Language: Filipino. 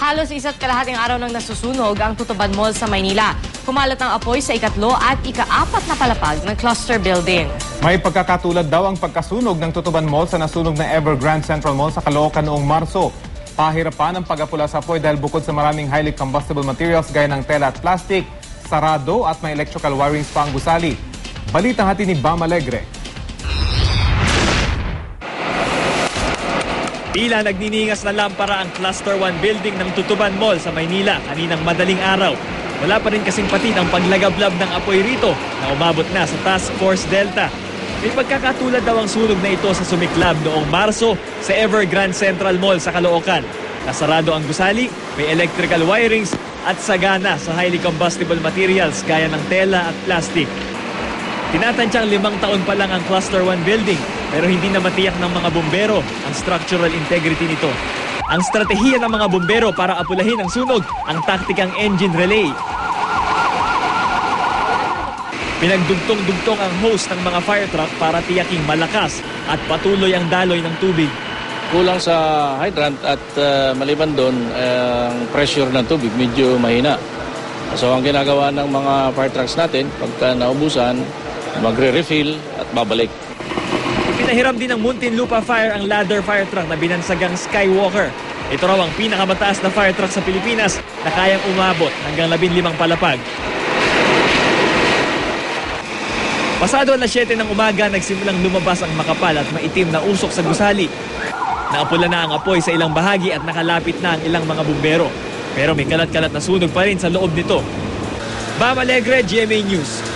Halos 1.5 araw nang nasusunog ang Tutuban Mall sa Maynila. Kumalat ang apoy sa ika-3 at ika-4 na palapag ng cluster building. May pagkakatulad daw ang pagkasunog ng Tutuban Mall sa nasunog na Evergrande Central Mall sa Caloocan noong Marso. Pahirapan ang pag-apula sa apoy dahil bukod sa maraming highly combustible materials gaya ng tela at plastic, sarado at may electrical wirings pa ang gusali. Balitang hati ni Bam Alegre. Tila nagniningas na lampara ang Cluster 1 building ng Tutuban Mall sa Maynila kaninang madaling araw. Wala pa rin kasing patid ang paglagablab ng apoy rito na umabot na sa Task Force Delta. May pagkakatulad daw ang sunog na ito sa sumiklab noong Marso sa Evergrande Central Mall sa Caloocan. Nasarado ang gusali, may electrical wirings at sagana sa highly combustible materials gaya ng tela at plastic. Tinatantiyang 5 taon pa lang ang Cluster 1 building pero hindi na matiyak ng mga bumbero ang structural integrity nito. Ang stratehiya ng mga bumbero para apulahin ang sunog ang taktikang engine relay. Pinagdugtong-dugtong ang hose ng mga fire truck para tiyaking malakas at patuloy ang daloy ng tubig. Kulang sa hydrant at maliban doon, ang pressure ng tubig medyo mahina. So ang ginagawa ng mga fire trucks natin, pagka naubusan, magre-refill at babalik. Pinahiram din ng Muntinlupa Fire ang ladder fire truck na binansagang Skywalker. Ito raw ang pinakamataas na fire truck sa Pilipinas na kayang umabot hanggang 15 palapag. Pasado alas 7 ng umaga, nagsimulang lumabas ang makapal at maitim na usok sa gusali. Naapula na ang apoy sa ilang bahagi at nakalapit na ang ilang mga bumbero. Pero may kalat-kalat na sunog pa rin sa loob nito. Bam Alegre, GMA News.